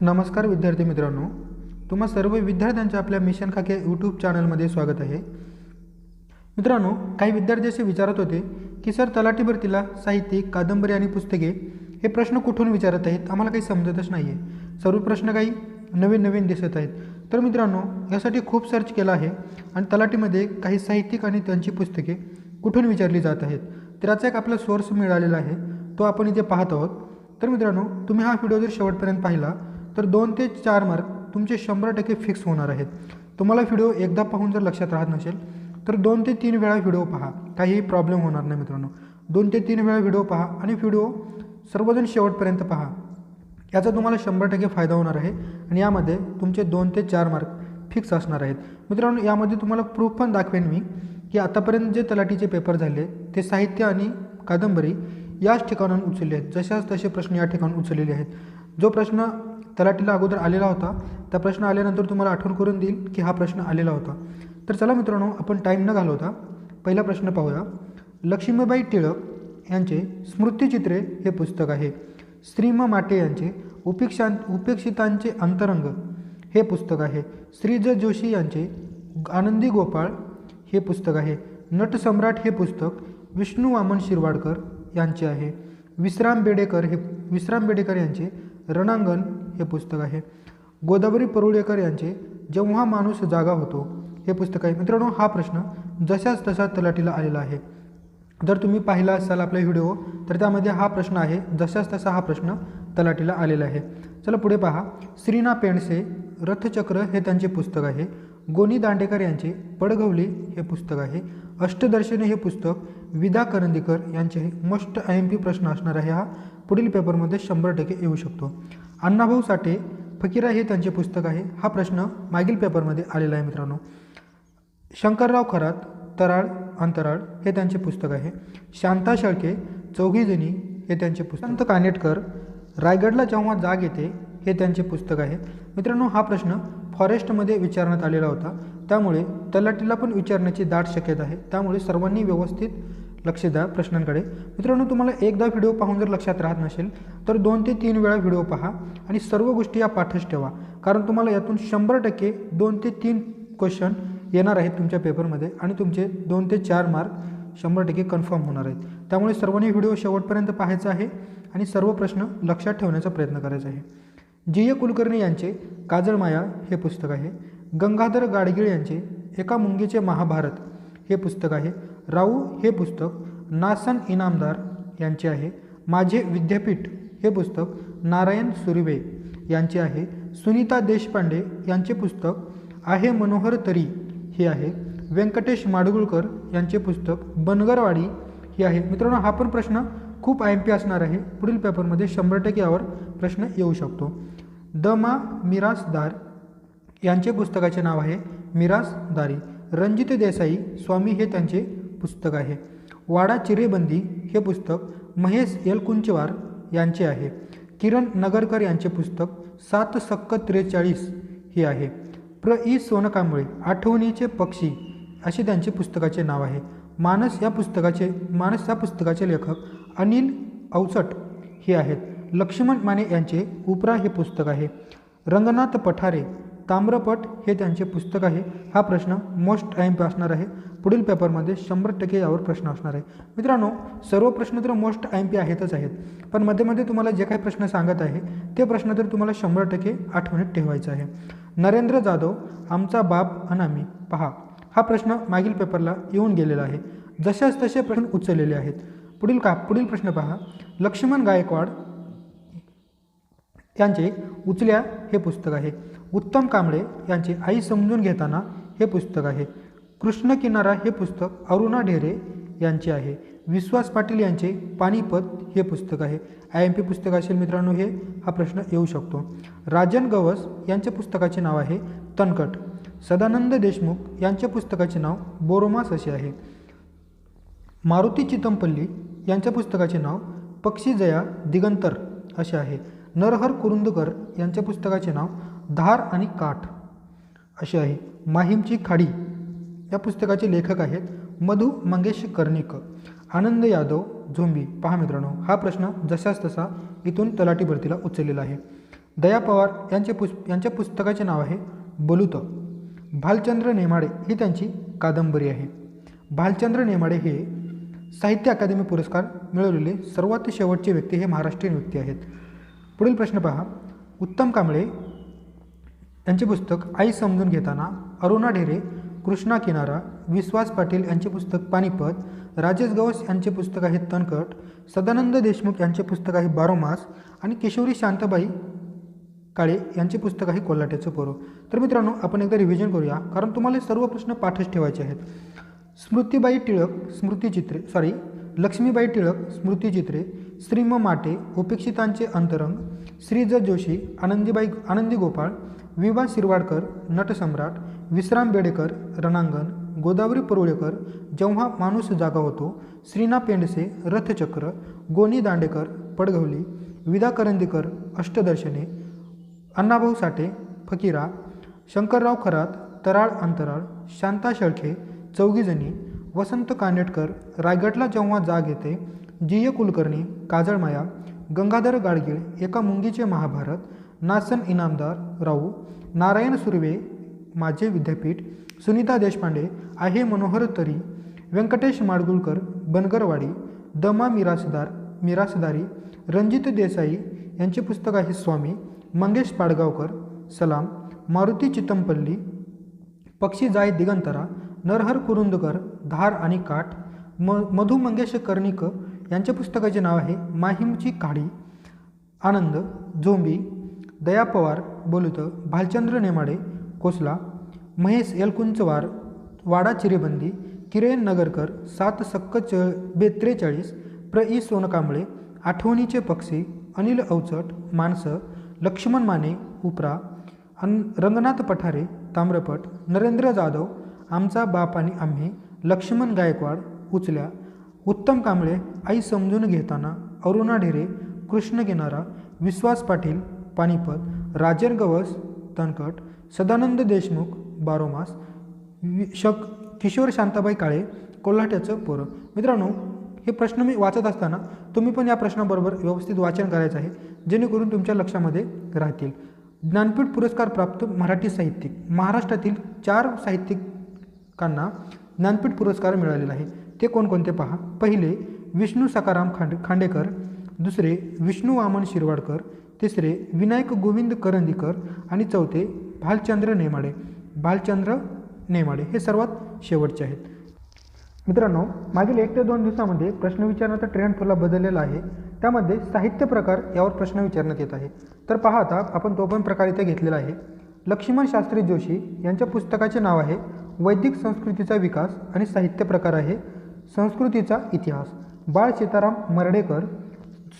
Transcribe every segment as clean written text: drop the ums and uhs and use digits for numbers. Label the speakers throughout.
Speaker 1: नमस्कार विद्यार्थी मित्रांनो, तुम्हा सर्व विद्यार्थ्यांच्या आपल्या मिशन खाके यूट्यूब चॅनलमध्ये स्वागत आहे. मित्रांनो, काही विद्यार्थी असे विचारत होते की सर तलाठी भरतीला साहित्यिक, कादंबरी आणि पुस्तके हे प्रश्न कुठून विचारत आहेत, आम्हाला काही समजतच नाही आहे. सर्व प्रश्न काही नवीन दिसत आहेत. तर मित्रांनो, यासाठी खूप सर्च केला आहे आणि तलाठीमध्ये काही साहित्यिक आणि त्यांची पुस्तके कुठून विचारली जात आहेत, त्याचा एक आपला सोर्स मिळालेला आहे, तो आपण इथे पाहत आहोत. तर मित्रांनो, तुम्ही हा व्हिडिओ जर शेवटपर्यंत पाहिला तर 2 ते 4 मार्क तुमचे 100% फिक्स होणार आहेत. तुम्हाला व्हिडिओ एकदा पाहून जर लक्षात राहत नसेल तर 2 ते 3 वेळा व्हिडिओ पहा, काहीही प्रॉब्लेम होणार नाही. मित्रांनो, 2 ते 3 वेळा व्हिडिओ पहा आणि व्हिडिओ सर्वजण शेवटपर्यंत पहा, याचा तुम्हाला 100% फायदा होणार आहे आणि यामध्ये तुमचे 2 ते 4 मार्क फिक्स असणार आहेत. मित्रांनो, यामध्ये तुम्हाला प्रूफ पण दाखवेन मी की आतापर्यंत जे तलाठीचे पेपर झाले ते साहित्य आणि कादंबरी याच ठिकाणाहून उचलले आहेत. जशाच तसे प्रश्न या ठिकाणून उचललेले आहेत. जो प्रश्न तलाठीला अगोदर आलेला होता त्या प्रश्न आल्यानंतर तुम्हाला आठवण करून देईल की हा प्रश्न आलेला होता. तर चला मित्रांनो, आपण टाईम न घालवता पहिला प्रश्न पाहूया. लक्ष्मीबाई टिळक यांचे स्मृतिचित्रे हे पुस्तक आहे. श्री म माटे यांचे उपेक्षितांचे अंतरंग हे पुस्तक आहे. श्री ज जोशी यांचे आनंदी गोपाळ हे पुस्तक आहे. नटसम्राट हे पुस्तक विष्णू वामन शिरवाडकर यांचे आहे. विश्राम बेडेकर यांचे रणांगण हे पुस्तक आहे. गोदावरी परुळेकर यांचे जेव्हा माणूस जागा होतो हे पुस्तक आहे. मित्रांनो, हा प्रश्न जशाच तसा तलाठीला आलेला आहे. जर तुम्ही पाहिला असाल आपला व्हिडिओ तर त्यामध्ये हा प्रश्न आहे, जशाच तसा हा प्रश्न तलाठीला आलेला आहे. चला पुढे पहा. श्रीना पेंडसे रथचक्र हे त्यांचे पुस्तक आहे. गोनी दांडेकर यांचे पडघवली हे पुस्तक आहे. अष्टदर्शने हे पुस्तक विदा करंदीकर यांचे आहे. मोस्ट IMP प्रश्न असणार आहे हा, पुढील पेपरमध्ये 100% येऊ शकतो. अण्णाभाऊ साठे फकीरा हे त्यांचे पुस्तक आहे. हा प्रश्न मागील पेपरमध्ये आलेला आहे. मित्रांनो, शंकरराव खरात तराळ अंतराळ हे त्यांचे पुस्तक आहे. शांता शेळके चौघीजणी हे त्यांचे पुस्तक. संत कानेटकर रायगडला जेव्हा जाग येते हे त्यांचे पुस्तक आहे. मित्रांनो, हा प्रश्न फॉरेस्टमध्ये विचारण्यात आलेला होता, त्यामुळे तलाठीला पण विचारण्याची दाट शक्यता आहे. त्यामुळे सर्वांनी व्यवस्थित लक्ष द्या प्रश्नांकडे. मित्रांनो, तुम्हाला एकदा व्हिडिओ पाहून जर लक्षात राहत नसेल तर 2 ते 3 वेळा व्हिडिओ पहा आणि सर्व गोष्टी या पाठच ठेवा, कारण तुम्हाला यातून 100% 2 ते 3 क्वेश्चन येणार आहेत तुमच्या पेपरमध्ये आणि तुमचे 2 ते 4 मार्क 100% कन्फर्म होणार आहेत. त्यामुळे सर्वांनी व्हिडिओ शेवटपर्यंत पाहायचा आहे आणि सर्व प्रश्न लक्षात ठेवण्याचा प्रयत्न करायचा आहे. GA कुलकर्णी यांचे काजळमाया हे पुस्तक आहे. गंगाधर गाडगीळ यांचे एका मुंगीचे महाभारत हे पुस्तक आहे. राऊ हे पुस्तक नासन इनामदार यांचे आहे. माझे विद्यापीठ हे पुस्तक नारायण सुर्वे यांचे आहे. सुनीता देशपांडे यांचे पुस्तक आहे मनोहर तरी हे आहे. व्यंकटेश माडगुळकर यांचे पुस्तक बनगरवाडी हे आहे. मित्रांनो, हा पण प्रश्न खूप IMP असणार आहे. पुढील पेपरमध्ये 100% यावर प्रश्न येऊ शकतो. द मा मिरासदार यांचे पुस्तकाचे नाव आहे मिरासदारी. रणजित देसाई स्वामी हे त्यांचे पुस्तक आहे. वाडा चिरेबंदी हे पुस्तक महेश कुंचवार यांचे आहे. किरण नगरकर यांचे पुस्तक 7 सक्क 43 हे आहे. इ सोनकांबळे आठवणीचे पक्षी असे त्यांचे पुस्तकाचे नाव आहे. मानस या पुस्तकाचे लेखक अनिल अवचट हे आहेत. लक्ष्मण माने यांचे उपरा हे पुस्तक आहे. रंगनाथ पठारे ताम्रपट हे त्यांचे पुस्तक आहे. हा प्रश्न मोस्ट IMP असणार आहे. पुढील पेपरमध्ये 100% यावर प्रश्न असणार आहे. मित्रांनो, सर्व प्रश्न तर मोस्ट IMP आहेतच आहेत, पण मध्ये तुम्हाला जे काही प्रश्न सांगत आहे ते प्रश्न तर तुम्हाला 100% आठवणीत ठेवायचा आहे. नरेंद्र जाधव आमचा बाप अनामी पहा, हा प्रश्न मागील पेपरला येऊन गेलेला आहे. जशाच तसे प्रश्न उचललेले आहेत. पुढील प्रश्न पहा. लक्ष्मण गायकवाड यांचे उचल्या हे पुस्तक आहे. उत्तम कांबळे यांचे आई समजून घेताना हे पुस्तक आहे. कृष्ण किनारा हे पुस्तक अरुणा ढेरे यांचे आहे. विश्वास पाटील यांचे पानिपत हे पुस्तक आहे. IMP पुस्तक असेल मित्रांनो हे, हा प्रश्न येऊ शकतो. राजन गवस यांच्या पुस्तकाचे नाव आहे तणकट. सदानंद देशमुख यांच्या पुस्तकाचे नाव बोरोमास असे आहे. मारुती चितमपल्ली यांच्या पुस्तकाचे नाव पक्षीजया दिगंतर असे आहे. नरहर कुरुंदकर यांच्या पुस्तकाचे नाव धार आणि काठ असे आहे. माहीमची खाडी या पुस्तकाचे लेखक आहेत मधु मंगेश कर्णिक. आनंद यादव झोंबी पहा मित्रांनो, हा प्रश्न जशाच तसा इथून तलाठी भरतीला उचललेला आहे. दया पवार यांच्या पुस्तकाचे नाव आहे बलुत. भालचंद्र नेमाडे ही त्यांची कादंबरी आहे. भालचंद्र नेमाडे हे साहित्य अकादमी पुरस्कार मिळवलेले सर्वात शेवटचे व्यक्ती हे महाराष्ट्रीयन व्यक्ती आहेत. पुढील प्रश्न पहा. उत्तम कांबळे यांचे पुस्तक आई समजून घेताना, अरुणा ढेरे कृष्णा किनारा, विश्वास पाटील यांचे पुस्तक पानिपत, राजेश गवस यांचे पुस्तक आहे तणकट, सदानंद देशमुख यांचे पुस्तक आहे बारोमास आणि किशोरी शांताबाई काळे यांचे पुस्तक आहे कोल्हाट्याचं पोरं. तर मित्रांनो, आपण एकदा रिव्हिजन करूया, कारण तुम्हाला सर्व प्रश्न पाठच ठेवायचे आहेत. लक्ष्मीबाई टिळक स्मृतिचित्रे, श्री म माटे उपेक्षितांचे अंतरंग, श्री ज जोशी, आनंदी गोपाळ, विभा शिरवाडकर नटसम्राट, विश्राम बेडेकर रणांगण, गोदावरी परुळेकर जेव्हा माणूस जागा होतो, श्रीना पेंडसे रथचक्र, गोनी दांडेकर पडघवली, विदा करंदीकर अष्टदर्शने, अण्णाभाऊ साठे फकीरा, शंकरराव खरात तराळ अंतराळ, शांता शेळके चौघीजणी, वसंत कानेटकर रायगडला जेव्हा जाग येते, जी. कुलकर्णी काजळमाया, गंगाधर गाडगीळ एका मुंगीचे महाभारत, नासन इनामदार राऊ, नारायण सुर्वे माझे विद्यापीठ, सुनीता देशपांडे आहे मनोहर तरी, व्यंकटेश माडगुळकर बनगरवाडी, दमा मिरासदारी, रणजित देसाई यांचे पुस्तक आहे स्वामी, मंगेश पाडगावकर सलाम, मारुती चितमपल्ली, पक्षी जाय दिगंतरा, नरहर कुरुंदकर धार आणि काठ, मधु मंगेश कर्णिक यांच्या पुस्तकाचे नाव आहे माहीमची काडी, आनंद झोंबी, दया पवार बोलुत, भालचंद्र नेमाडे कोसला, महेश एलकुंचवार वाडा चिरेबंदी, किरण नगरकर 7 सक्क 43, प्र. इ. सोनकांबळे आठवणीचे पक्षी, अनिल अवचट माणसं, लक्ष्मण माने उपरा, रंगनाथ पठारे ताम्रपट, नरेंद्र जाधव आमचा बाप आणि आम्ही, लक्ष्मण गायकवाड उचल्या, उत्तम कांबळे आई समजून घेताना, अरुणा ढेरे कृष्ण किनारा, विश्वास पाटील पानिपत, राजेश गवस तणकट, सदानंद देशमुख बारोमास, किशोर शांताबाई काळे कोल्हाट्याचं पोरं. मित्रांनो, हे प्रश्न मी वाचत असताना तुम्ही पण या प्रश्नाबरोबर व्यवस्थित वाचन करायचं आहे, जेणेकरून तुमच्या लक्षामध्ये राहतील. ज्ञानपीठ पुरस्कार प्राप्त मराठी साहित्यिक, महाराष्ट्रातील 4 साहित्यिकांना ज्ञानपीठ पुरस्कार मिळालेला आहे. ते कोणकोणते पहा. पहिले विष्णू सखाराम खांडेकर, दुसरे विष्णू वामन शिरवाडकर, तिसरे विनायक गोविंद करंदीकर आणि चौथे भालचंद्र नेमाडे हे सर्वात शेवटचे आहेत. मित्रांनो, मागील 1 ते 2 दिवसामध्ये प्रश्न विचारण्याचा ट्रेंड थोडा बदललेला आहे. त्यामध्ये साहित्य प्रकार यावर प्रश्न विचारण्यात येत आहे. तर पहा, आता आपण तो पण प्रकार इथे घेतलेला आहे. लक्ष्मण शास्त्री जोशी यांच्या पुस्तकाचे नाव आहे वैदिक संस्कृतीचा विकास आणि साहित्य प्रकार आहे संस्कृतीचा इतिहास. बाळ सीताराम मर्ढेकर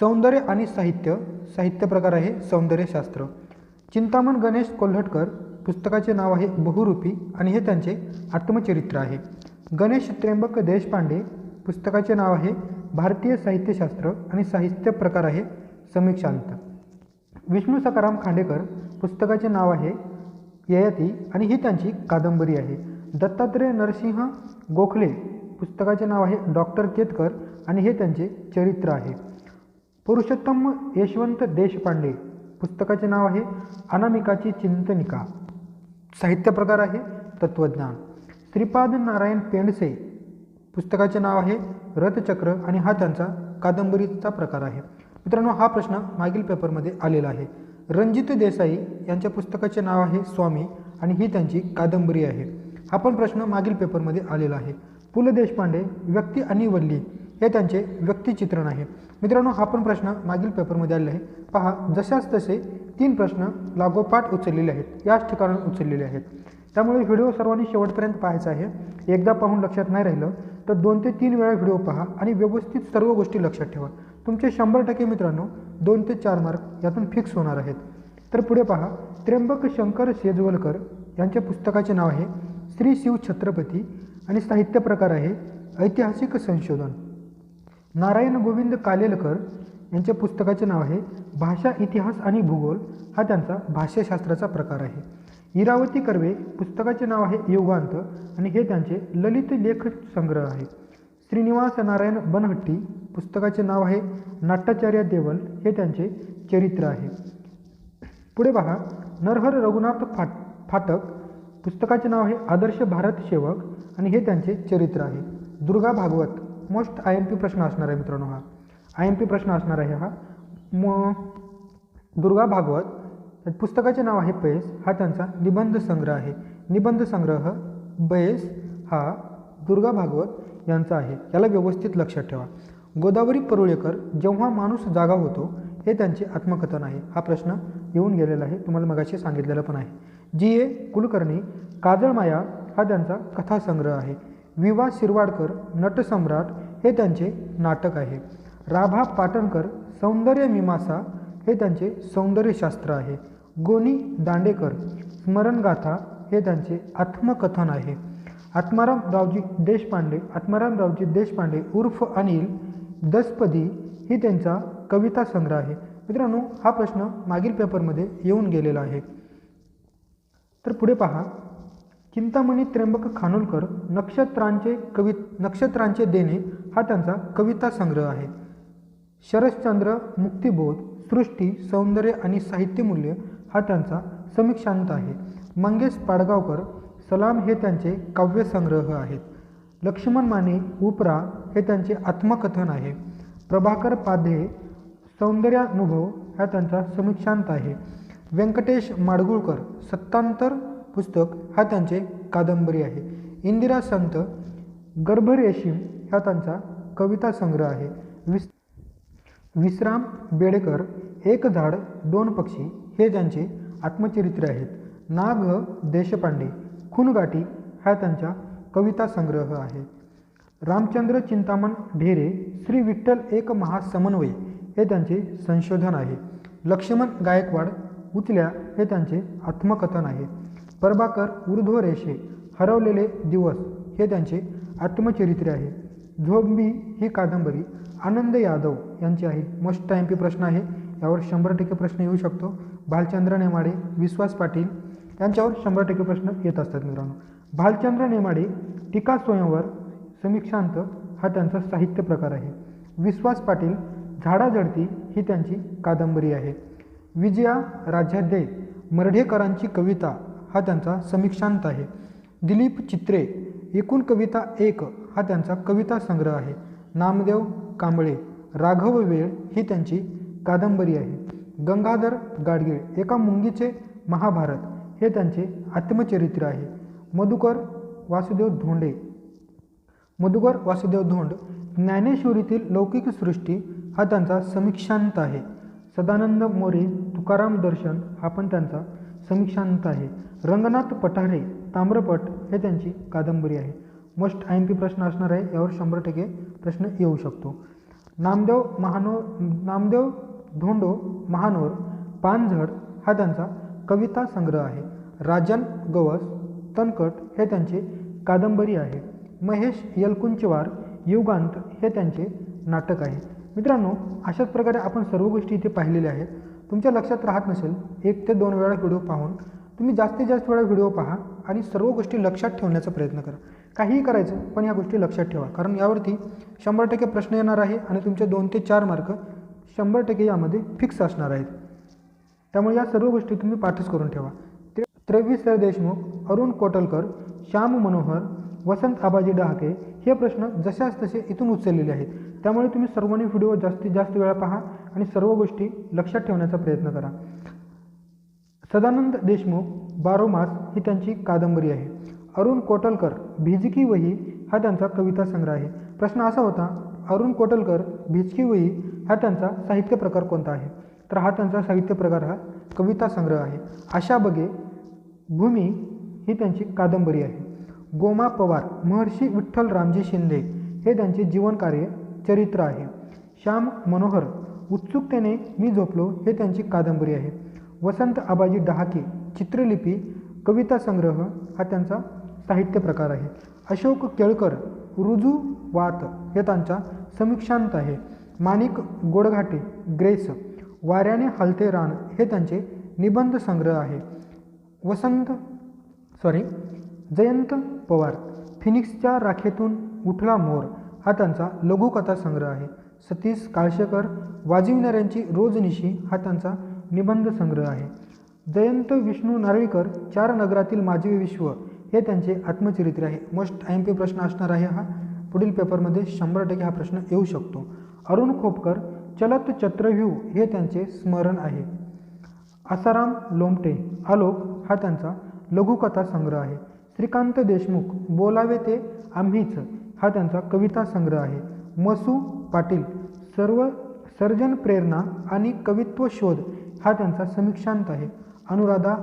Speaker 1: सौंदर्य आणि साहित्य प्रकार आहे सौंदर्यशास्त्र. चिंतामण गणेश कोल्हटकर पुस्तकाचे नाव आहे बहुरूपी आणि हे त्यांचे आत्मचरित्र आहे. गणेश त्र्यंबक देशपांडे पुस्तकाचे नाव आहे भारतीय साहित्यशास्त्र आणि साहित्य प्रकार आहे समीक्षांत. विष्णू सखाराम खांडेकर पुस्तकाचे नाव आहे ययाती आणि ही त्यांची कादंबरी आहे. दत्तात्रय नरसिंह गोखले पुस्तकाचे नाव आहे डॉक्टर केतकर आणि हे त्यांचे चरित्र आहे. पुरुषोत्तम यशवंत देशपांडे पुस्तकाचे नाव आहे अनामिकाची चिंतनिका, साहित्य प्रकार आहे तत्त्वज्ञान. श्रीपाद नारायण पेंडसे पुस्तकाचे नाव आहे रथचक्र आणि हा त्यांचा कादंबरीचा प्रकार आहे. मित्रांनो, हा प्रश्न मागील पेपरमध्ये आलेला आहे. रणजित देसाई यांच्या पुस्तकाचे नाव आहे स्वामी आणि ही त्यांची कादंबरी आहे. हा पण प्रश्न मागील पेपरमध्ये आलेला आहे. पु. ल. देशपांडे व्यक्ती आणि वल्ली हे त्यांचे व्यक्तिचित्रण आहे. मित्रांनो, हा पण प्रश्न मागील पेपरमध्ये आलेला आहे. पहा, जशाच तसे 3 प्रश्न लागोपाठ उचललेले आहेत, याच ठिकाणी उचललेले आहेत. त्यामुळे व्हिडिओ सर्वांनी शेवटपर्यंत पाहायचा आहे. एकदा पाहून लक्षात नाही राहिलं तर 2 ते 3 वेळा व्हिडिओ पहा आणि व्यवस्थित सर्व गोष्टी लक्षात ठेवा. तुमचे 100% मित्रांनो 2 ते 4 मार्क यातून फिक्स होणार आहेत. तर पुढे पहा, त्र्यंबक शंकर शेजवलकर यांच्या पुस्तकाचे नाव आहे श्री शिव छत्रपती आणि साहित्य प्रकार आहे ऐतिहासिक संशोधन. नारायण गोविंद कालेलकर यांच्या पुस्तकाचे नाव आहे भाषा इतिहास आणि भूगोल, हा त्यांचा भाष्यशास्त्राचा प्रकार आहे. इरावती कर्वे पुस्तकाचे नाव आहे युगांत आणि हे त्यांचे ललित लेख संग्रह आहे. श्रीनिवास नारायण बनहट्टी पुस्तकाचे नाव आहे नाट्याचार्य देवल, हे त्यांचे चरित्र आहे. पुढे पहा, नरहर रघुनाथ फाटक पुस्तकाचे नाव आहे आदर्श भारत सेवक आणि हे त्यांचे चरित्र आहे. दुर्गा भागवत मोस्ट IMP प्रश्न असणार आहे मित्रांनो, हा IMP प्रश्न असणार आहे हा. दुर्गा भागवत पुस्तकाचे नाव आहे बयस, हा त्यांचा निबंध संग्रह आहे. निबंध संग्रह बयस हा दुर्गा भागवत यांचा आहे. याला व्यवस्थित लक्षात ठेवा. गोदावरी परुळेकर जेव्हा माणूस जागा होतो हे त्यांचे आत्मकथन आहे. हा प्रश्न येऊन गेलेला आहे, तुम्हाला मगाशी सांगितलेलं पण आहे. GA कुलकर्णी काजळमाया हा त्यांचा कथासंग्रह आहे. विवा शिरवाडकर नटसम्राट हे त्यांचे नाटक आहे. राभा पाटणकर सौंदर्य मीमांसा हे त्यांचे सौंदर्यशास्त्र आहे. गोनी दांडेकर स्मरणगाथा हे त्यांचे आत्मकथन आहे. आत्मारामरावजी देशपांडे उर्फ अनिल दसपदी ही त्यांचा कविता संग्रह आहे. मित्रांनो, हा प्रश्न मागील पेपरमध्ये येऊन गेलेला आहे. तर पुढे पहा, चिंतामणी त्र्यंबक खानोलकर नक्षत्रांचे देणे हा त्यांचा कविता संग्रह आहे. शरश्चंद्र मुक्तिबोध सृष्टी सौंदर्य आणि साहित्यमूल्य हा त्यांचा समीक्षांत आहे. मंगेश पाडगावकर सलाम हे त्यांचे काव्यसंग्रह आहेत. लक्ष्मण माने उपरा हे त्यांचे आत्मकथन आहे. प्रभाकर पाध्ये सौंदर्यानुभव हा त्यांचा समीक्षांत आहे. व्यंकटेश माडगुळकर सत्तांतर पुस्तक हा त्यांचे कादंबरी आहे. इंदिरा संत गर्भरेशीम हा त्यांचा कविता संग्रह आहे. विश्राम बेडेकर एक झाड दोन पक्षी हे त्यांचे आत्मचरित्र आहेत. नाग देशपांडे खूनगाठी हा त्यांचा कविता संग्रह आहे. रामचंद्र चिंतामण ढेरे श्री विठ्ठल एक महासमन्वय हे त्यांचे संशोधन आहे. लक्ष्मण गायकवाड उचल्या हे त्यांचे आत्मकथन आहे. प्रभाकर ऊर्ध्वरेषे हरवलेले दिवस हे त्यांचे आत्मचरित्र आहे. झोंबी ही कादंबरी आनंद यादव यांची आहे. मोस्ट IMP प्रश्न आहे, यावर 100% प्रश्न येऊ शकतो. भालचंद्र नेमाडे विश्वास पाटील यांच्यावर 100% प्रश्न येत असतात मित्रांनो. भालचंद्र नेमाडे टीका स्वयंवर समीक्षांत हा त्यांचा साहित्य प्रकार आहे. विश्वास पाटील झाडाझडती ही त्यांची कादंबरी आहे. विजया राजाध्याय मर्ढेकरांची कविता हा त्यांचा समीक्षांत आहे. दिलीप चित्रे एकूण कविता एक हा त्यांचा कविता संग्रह आहे. नामदेव कांबळे राघव वेळ ही त्यांची कादंबरी आहे. गंगाधर गाडगीळ एका मुंगीचे महाभारत हे त्यांचे आत्मचरित्र आहे. मधुकर वासुदेव धोंड ज्ञानेश्वरीतील लौकिक सृष्टी हा त्यांचा समीक्षांत आहे. सदानंद मोरे तुकाराम दर्शन हा पण त्यांचा समीक्षांत आहे. रंगनाथ पठारे ताम्रपट हे त्यांची कादंबरी आहे. मोस्ट IMP प्रश्न असणार आहे, यावर 100% प्रश्न येऊ शकतो. नामदेव धोंडो महानोर पानझड हा त्यांचा कविता संग्रह आहे. राजन गवस तनकट हे त्यांचे कादंबरी आहे. महेश यलकुंचवार युगांत हे त्यांचे नाटक आहे. मित्रांनो, अशाच प्रकारे आपण सर्व गोष्टी इथे पाहिलेल्या आहेत. तुमच्या लक्षात राहत नसेल 1 ते 2 वेळा व्हिडिओ पाहून तुम्ही जास्तीत जास्त वेळा व्हिडिओ पहा आणि सर्व गोष्टी लक्षात ठेवण्याचा प्रयत्न करा. काहीही करायचं पण या गोष्टी लक्षात ठेवा, कारण यावरती 100% प्रश्न येणार आहे आणि तुमचे 2 ते 4 मार्क 100% यामध्ये फिक्स असणार आहेत. त्यामुळे या सर्व गोष्टी तुम्ही पाठच करून ठेवा. 23 देशमुख अरुण कोटलकर श्याम मनोहर वसंत आबाजी डहाके हे प्रश्न जशाच तसे इथून उचललेले आहेत. त्यामुळे तुम्ही सर्वांनी व्हिडिओ जास्तीत जास्त वेळा पहा आणि सर्व गोष्टी लक्षात ठेवण्याचा प्रयत्न करा. सदानंद देशमुख बारोमास ही त्यांची कादंबरी आहे. अरुण कोटलकर भिजकी वही हा त्यांचा कविता संग्रह आहे. प्रश्न असा होता, अरुण कोटलकर भिजकी वही हा त्यांचा साहित्य प्रकार कोणता आहे? तर हा त्यांचा साहित्य प्रकार हा कविता संग्रह आहे. आशा बगे भूमी ही त्यांची कादंबरी आहे. गोमा पवार महर्षी विठ्ठल रामजी शिंदे हे त्यांचे जीवनकार्य चरित्र आहे. श्याम मनोहर उत्सुकतेने मी झोपलो हे त्यांची कादंबरी आहे. वसंत आबाजी डहाके चित्रलिपी कविता संग्रह हा त्यांचा साहित्य प्रकार आहे. अशोक केळकर रुजुवात हे त्यांचा समीक्षांत आहे. माणिक गोडघाटे ग्रेस वाऱ्याने हलते रान हे त्यांचे निबंध संग्रह आहे. जयंत पवार फिनिक्सच्या राखेतून उठला मोर हा त्यांचा लघुकथा संग्रह आहे. सतीश काळशेकर वाजविणाऱ्यांची रोजनिशी हा त्यांचा निबंध संग्रह आहे. जयंत विष्णू नारळीकर, 4 नगरातील माझे विश्व हे त्यांचे आत्मचरित्र आहे. मोस्ट IMP प्रश्न असणार आहे हा. पुढील पेपरमध्ये 100% हा प्रश्न येऊ शकतो. अरुण खोपकर, चलत चत्रव्यूह हे त्यांचे स्मरण आहे. आसाराम लोमटे, आलोक हा त्यांचा लघुकथा संग्रह आहे. श्रीकांत देशमुख, बोलावे ते आम्हीच हा त्यांचा कविता संग्रह आहे. मसू पाटील, सर्जन प्रेरणा आणि कवित्व शोध हा त्यांचा समीक्षांत आहे. अनुराधा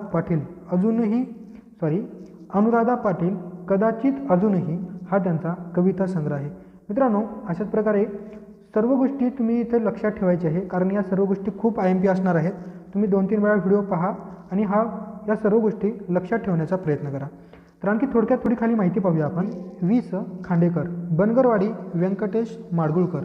Speaker 1: पाटील कदाचित अजूनही हा त्यांचा कविता संग्रह आहे. मित्रांनो, अशाच प्रकारे सर्व गोष्टी तुम्ही इथे लक्षात ठेवायच्या आहे, कारण या सर्व गोष्टी खूप IMP असणार आहेत. तुम्ही 2-3 वेळा व्हिडिओ पहा आणि या सर्व गोष्टी लक्षात ठेवण्याचा प्रयत्न करा. तर आणखी थोडक्यात थोडी खाली माहिती पाहूया आपण. वीस खांडेकर, बनगरवाडी व्यंकटेश माडगुळकर,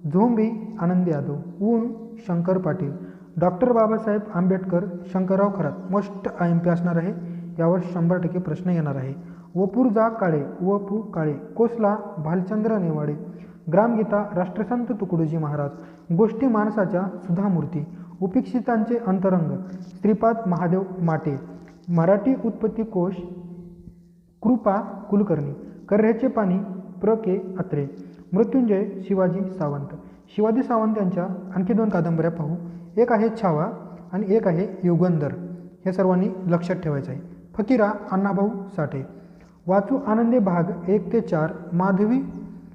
Speaker 1: झोंबी आनंद यादव, ऊन Shankar Patil, doctor Babasaheb Ambedkar, Shankarrao Kharat. Most IMP असणार आहे. यावर 100% प्रश्न येणार आहे. वपुर्झा काळे, वपू काळे, कोसला भालचंद्र नेवाडे, ग्रामगीता राष्ट्रसंत तुकडोजी महाराज, गोष्टी माणसाच्या सुधामूर्ती, उपेक्षितांचे अंतरंग श्रीपाद महादेव माटे, मराठी उत्पत्ती कोश कृपा कुलकर्णी, कर्ह्याचे पाणी प्र.के. अत्रे, मृत्युंजय शिवाजी सावंत. शिवाजी सावंत यांच्या आणखी 2 कादंबऱ्या पाहू. एक आहे छावा आणि एक आहे युगंधर. हे सर्वांनी लक्षात ठेवायचं आहे. फकीरा अण्णाभाऊ साठे, वाचू आनंदे भाग 1 ते 4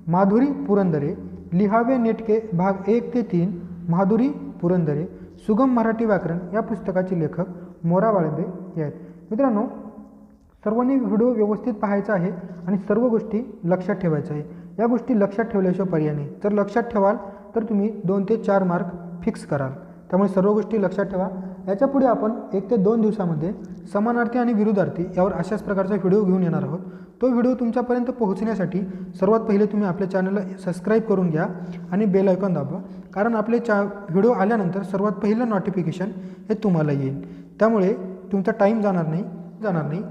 Speaker 1: माधुरी पुरंदरे, लिहावे नेटके भाग 1 ते 3 माधुरी पुरंदरे, सुगम मराठी व्याकरण या पुस्तकाचे लेखक मोरा वाळबे हे आहेत. मित्रांनो, सर्वांनी व्हिडिओ व्यवस्थित पाहायचा आहे आणि सर्व गोष्टी लक्षात ठेवायच्या आहे. या गोष्टी लक्षात ठेवल्याशिवाय पर्याय नाही. जर लक्षात ठेवाल तर तुम्ही 2 ते 4 मार्क फिक्स कराल. त्यामुळे सर्व गोष्टी लक्षात ठेवा. याच्या पुढे आपण 1 ते 2 दिवसामध्ये समानार्थी आणि विरुद्धार्थी यावर अशाच प्रकारचा व्हिडिओ घेऊन येणार आहोत. तो व्हिडिओ तुमच्यापर्यंत पोहोचण्यासाठी सर्वात पहिले तुम्ही आपल्या चॅनलला सबस्क्राईब करून घ्या आणि बेल आयकॉन दाबा, कारण आपले व्हिडिओ आल्यानंतर सर्वात पहिलं नोटिफिकेशन हे तुम्हाला येईल. त्यामुळे तुमचा टाईम जाणार नाही.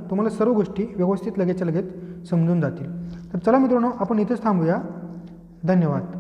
Speaker 1: तुम्हाला सर्व गोष्टी व्यवस्थित लगेच समजून जातील. तर चला मित्रांनो, आपण इथेच थांबूया. धन्यवाद.